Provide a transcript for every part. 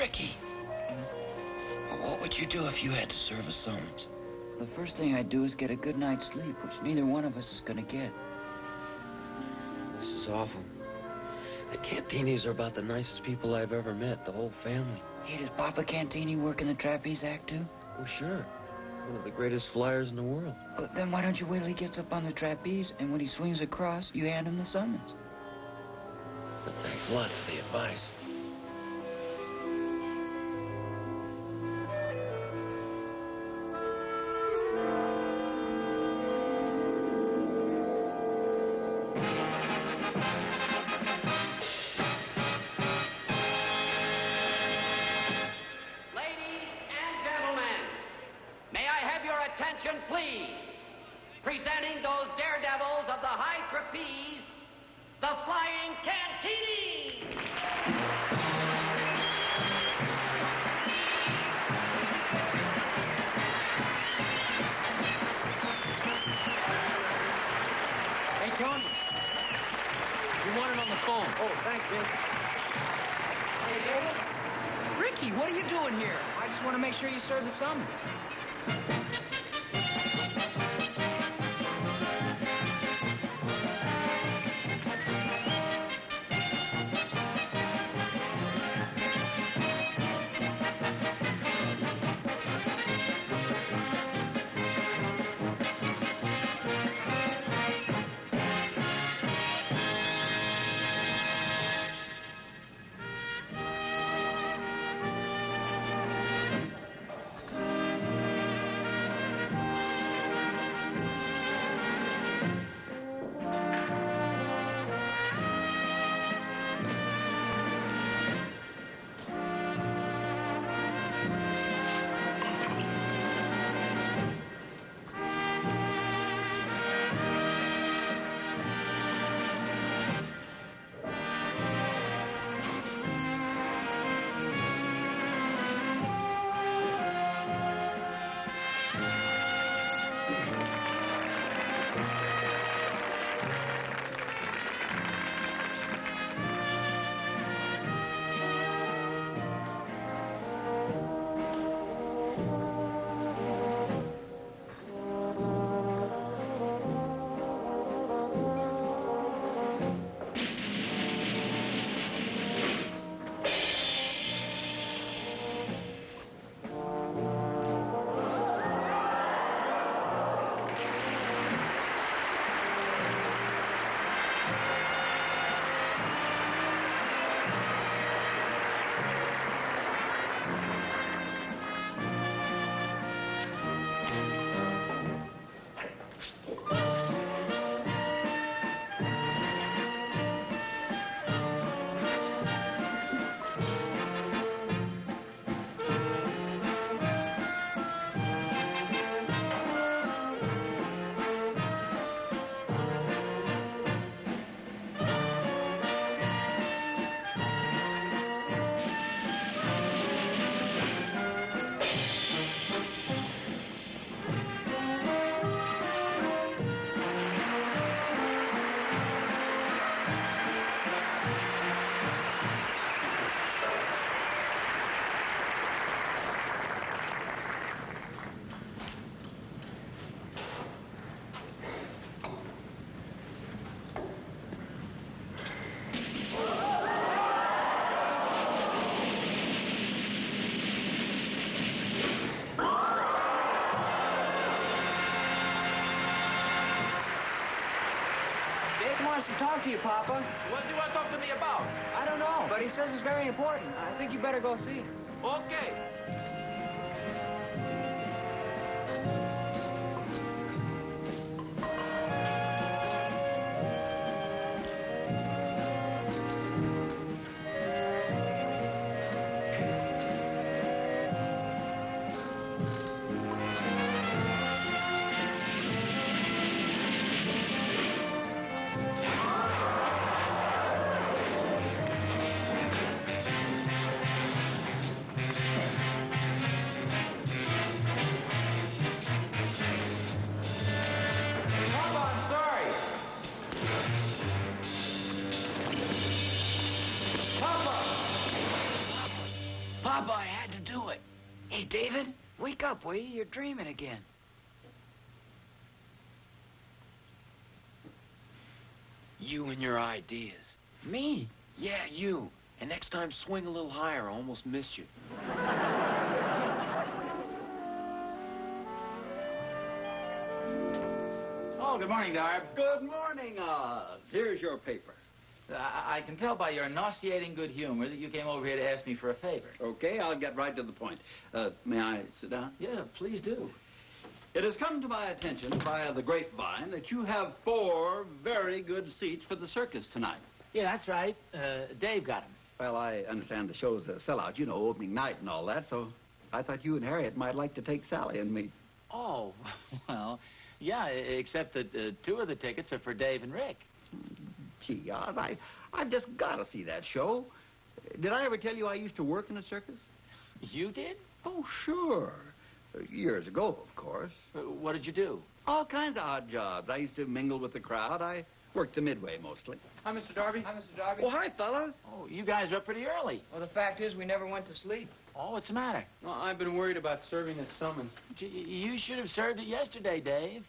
Ricky. What would you do if you had to serve a summons? The first thing I'd do is get a good night's sleep, which neither one of us is gonna get. This is awful. The Cantinis are about the nicest people I've ever met, the whole family. Hey, does Papa Cantini work in the trapeze act, too? Oh, sure. One of the greatest flyers in the world. Well, then why don't you wait till he gets up on the trapeze, and when he swings across, you hand him the summons? But thanks a lot for the advice. Attention, please. Presenting those daredevils of the high trapeze, the Flying Cantini. Hey, Tony. You want it on the phone. Oh, thanks, man. Hey, David. Ricky, what are you doing here? I just want to make sure you serve the summons. Wants to talk to you, Papa. What do you want to talk to me about? I don't know, but he says it's very important. I think you better go see him. Okay. Papa, I had to do it. Hey, David, wake up, will you? You're dreaming again. You and your ideas. Me? Yeah, you. And next time, swing a little higher. I almost missed you. Oh, good morning, Darb. Good morning, Oz. Here's your paper. I can tell by your nauseating good humor that you came over here to ask me for a favor. Okay, I'll get right to the point. May I sit down? Yeah, please do. It has come to my attention via the grapevine that you have 4 very good seats for the circus tonight. Yeah, that's right. Dave got them. Well, I understand the show's a sellout, you know, opening night and all that, so I thought you and Harriet might like to take Sally and me. Oh, well, yeah, except that 2 of the tickets are for Dave and Rick. Gee, Oz, I've just got to see that show. Did I ever tell you I used to work in a circus? You did? Oh, sure. Years ago, of course. What did you do? All kinds of odd jobs. I used to mingle with the crowd. I worked the midway mostly. Hi, Mr. Darby. Hi, Mr. Darby. Oh, hi, fellas. Oh, you guys are up pretty early. Well, the fact is, we never went to sleep. Oh, what's the matter? Well, I've been worried about serving a summons. Gee, you should have served it yesterday, Dave.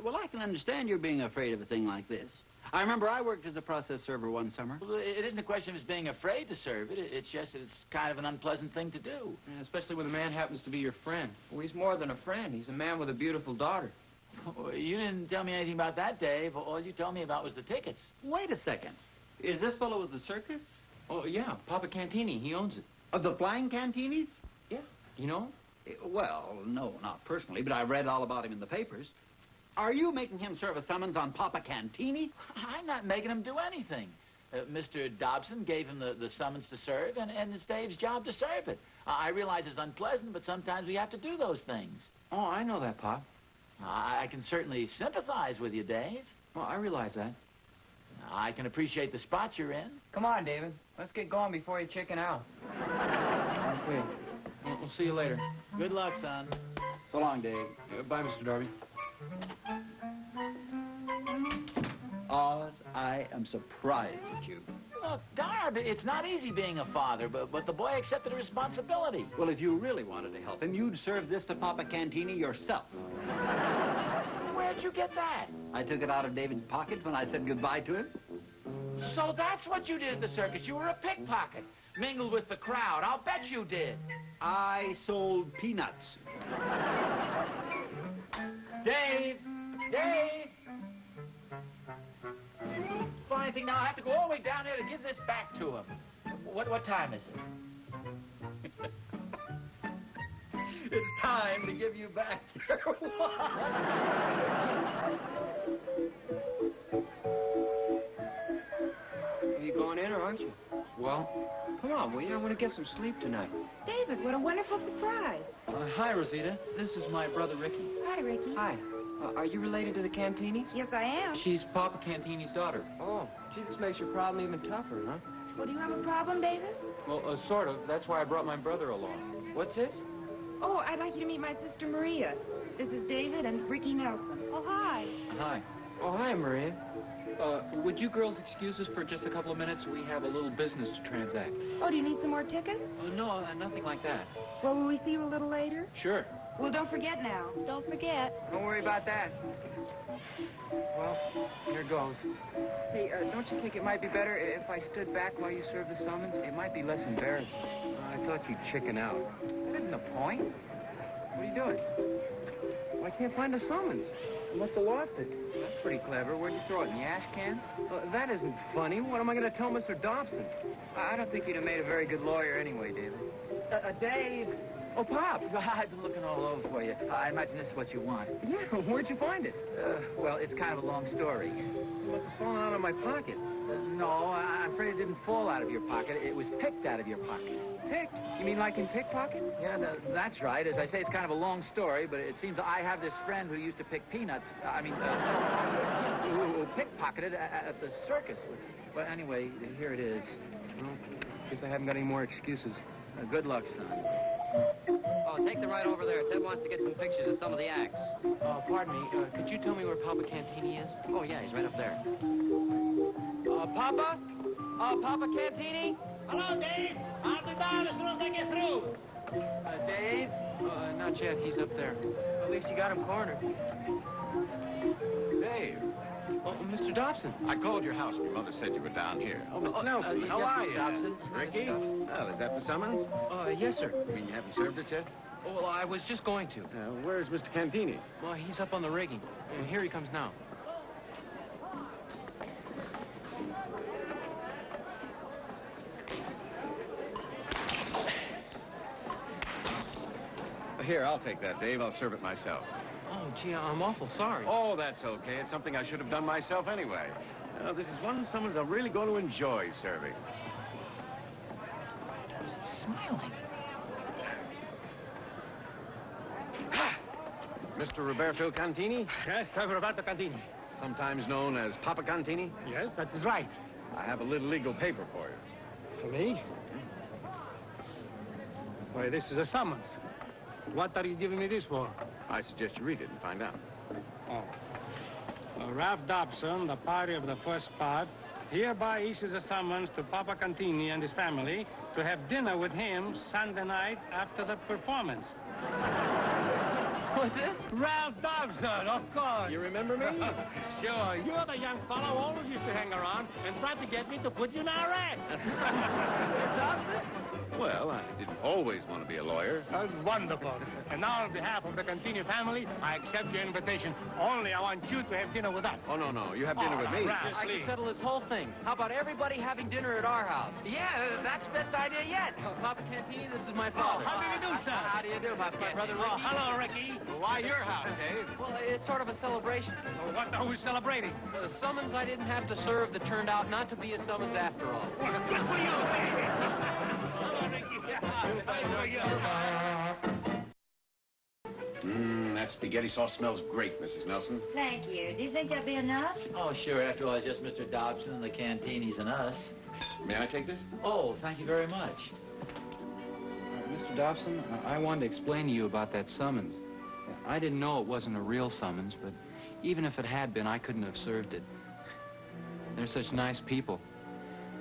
Well, I can understand you're being afraid of a thing like this. I remember I worked as a process server one summer. Well, it isn't a question of us being afraid to serve it. It's just that it's kind of an unpleasant thing to do. Yeah, especially when the man happens to be your friend. Well, he's more than a friend. He's a man with a beautiful daughter. Well, you didn't tell me anything about that, Dave. All you told me about was the tickets. Wait a second. Is this fellow with the circus? Oh, yeah, Papa Cantini. He owns it. Of the Flying Cantinis? Yeah. You know him? Well, no, not personally, but I read all about him in the papers. Are you making him serve a summons on Papa Cantini? I'm not making him do anything. Mr. Dobson gave him the summons to serve, and it's Dave's job to serve it. I realize it's unpleasant, but sometimes we have to do those things. Oh, I know that, Pop. I can certainly sympathize with you, Dave. Well, I realize that. I can appreciate the spot you're in. Come on, David. Let's get going before you chicken out. Okay. We'll see you later. Good luck, son. So long, Dave. Bye, Mr. Darby. Oz, I am surprised at you. Look, Darb, it's not easy being a father, but the boy accepted a responsibility. Well, if you really wanted to help him, you'd serve this to Papa Cantini yourself. Where'd you get that? I took it out of David's pocket when I said goodbye to him. So that's what you did at the circus. You were a pickpocket. Mingled with the crowd. I'll bet you did. I sold peanuts. Dave! Dave! Funny thing, now I have to go all the way down there to give this back to him. What time is it? It's time to give you back your watch. Are you going in or aren't you? Well, come on, will you? I want to get some sleep tonight. David, what a wonderful surprise. Hi, Rosita. This is my brother, Ricky. Hi, Ricky. Hi. Are you related to the Cantinis? Yes, I am. She's Papa Cantini's daughter. Oh, gee, this makes your problem even tougher, huh? Well, do you have a problem, David? Well, sort of. That's why I brought my brother along. What's this? Oh, I'd like you to meet my sister, Maria. This is David and Ricky Nelson. Oh, hi. Hi. Oh, hi, Maria. Would you girls excuse us for just a couple of minutes? We have a little business to transact. Oh, do you need some more tickets? No, nothing like that. Well, will we see you a little later? Sure. Well, don't forget now. Don't forget. Don't worry about that. Well, here goes. Hey, don't you think it might be better if I stood back while you served the summons? It might be less embarrassing. I thought you'd chicken out. That isn't the point. What are you doing? Well, I can't find the summons. I must have lost it. That's pretty clever. Where'd you throw it, in the ash can? That isn't funny. What am I going to tell Mr. Dobson? I don't think you'd have made a very good lawyer anyway, David. Dave! Oh, Pop! I've been looking all over for you. I imagine this is what you want. Yeah, where'd you find it? Well, it's kind of a long story. It must have fallen out of my pocket. No, I'm afraid it didn't fall out of your pocket. It was picked out of your pocket. Picked? You mean like in pickpocket? Yeah, that's right. As I say, it's kind of a long story, but it seems I have this friend who used to pick peanuts. Who pickpocketed at the circus. But anyway, here it is. Well, guess I haven't got any more excuses. Good luck, son. Oh, take them right over there. Ted wants to get some pictures of some of the acts. Pardon me. Could you tell me where Papa Cantini is? Oh, yeah, he's right up there. Papa? Papa Cantini? Hello, Dave. I'll be down as soon as I get through. Dave? Not yet. He's up there. At least you got him cornered. Dave, Oh, Mr. Dobson. I called your house. Your mother said you were down here. Oh, Mr. Nelson, how yes, are Mr. you? Dobson. Ricky? Well, is that the summons? Yes, sir. You mean you haven't served it yet? Oh, well, I was just going to. Where's Mr. Cantini? Well, he's up on the rigging. Here he comes now. Here, I'll take that, Dave. I'll serve it myself. Oh, gee, I'm awful sorry. Oh, that's okay. It's something I should have done myself anyway. This is one summons I'm really going to enjoy serving. Smiling. Mr. Roberto Cantini? Yes, I'm Roberto Cantini. Sometimes known as Papa Cantini? Yes, that is right. I have a little legal paper for you. For me? Why, this is a summons. What are you giving me this for? I suggest you read it and find out. Oh. Ralph Dobson, the party of the first part, hereby issues a summons to Papa Cantini and his family to have dinner with him Sunday night after the performance. What's this? Ralph Dobson, of course. You remember me? Sure. You're the young fellow who always used to hang around and try to get me to put you in our act. Dobson? Well, I didn't always want to be a lawyer. That's wonderful. And now, on behalf of the Cantini family, I accept your invitation. Only I want you to have dinner with us. Oh, no, no. You have dinner with me. Ralph, I please. can settle this whole thing. How about everybody having dinner at our house? Yeah, that's the best idea yet. Papa Cantini, this is my father. How do you do, sir? How do you do, Papa? My brother Oh, Ricky. hello, Ricky. Why your house, Dave? Well, it's sort of a celebration. Oh, what are we celebrating? A summons I didn't have to serve that turned out not to be a summons after all. Well, good for you, baby. Hello, Ricky. That spaghetti sauce smells great, Mrs. Nelson. Thank you. Do you think that'll be enough? Oh, sure. After all, it's just Mr. Dobson and the Cantinis and us. May I take this? Oh, thank you very much. Mr. Dobson, I wanted to explain to you about that summons. I didn't know it wasn't a real summons, but even if it had been, I couldn't have served it. They're such nice people.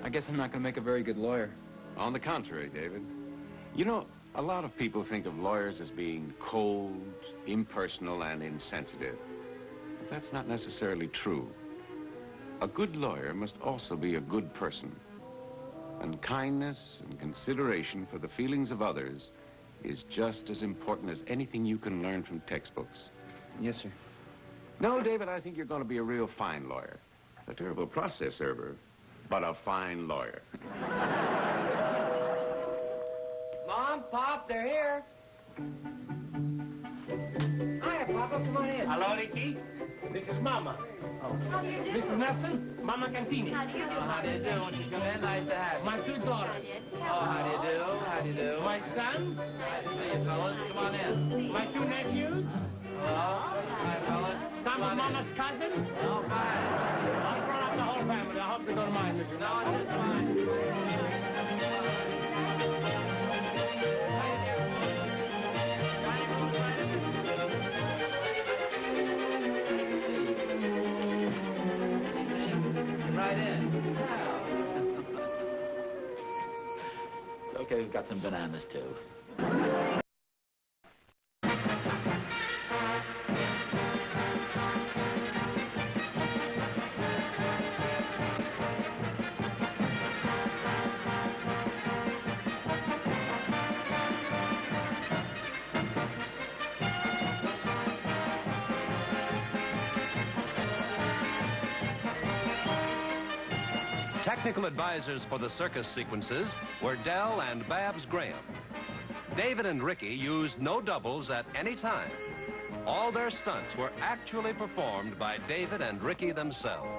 I guess I'm not going to make a very good lawyer. On the contrary, David. You know, a lot of people think of lawyers as being cold, impersonal, and insensitive. But that's not necessarily true. A good lawyer must also be a good person. And kindness and consideration for the feelings of others is just as important as anything you can learn from textbooks. Yes, sir. No, David, I think you're going to be a real fine lawyer. A terrible process server, but a fine lawyer. Mom, Pop, they're here. Hiya, Papa. Come on in. Hello, Ricky. This is Mama. How do you do? Mrs. Nelson, Mama Cantini. How do you do? How do you do? Won't you come in? Nice to have you. My two daughters. Oh, how do you do? How do you do? My sons. Nice to see you, fellas. Come on in. My two nephews. Hello. Hi, fellas. Some of Mama's cousins. Oh, fine. I'll brought up the whole family. I hope you don't mind, Mrs. No, Nelson. it's just fine. Right in. It's okay, we've got some bananas, too. Technical advisors for the circus sequences were Dell and Babs Graham. David and Ricky used no doubles at any time. All their stunts were actually performed by David and Ricky themselves.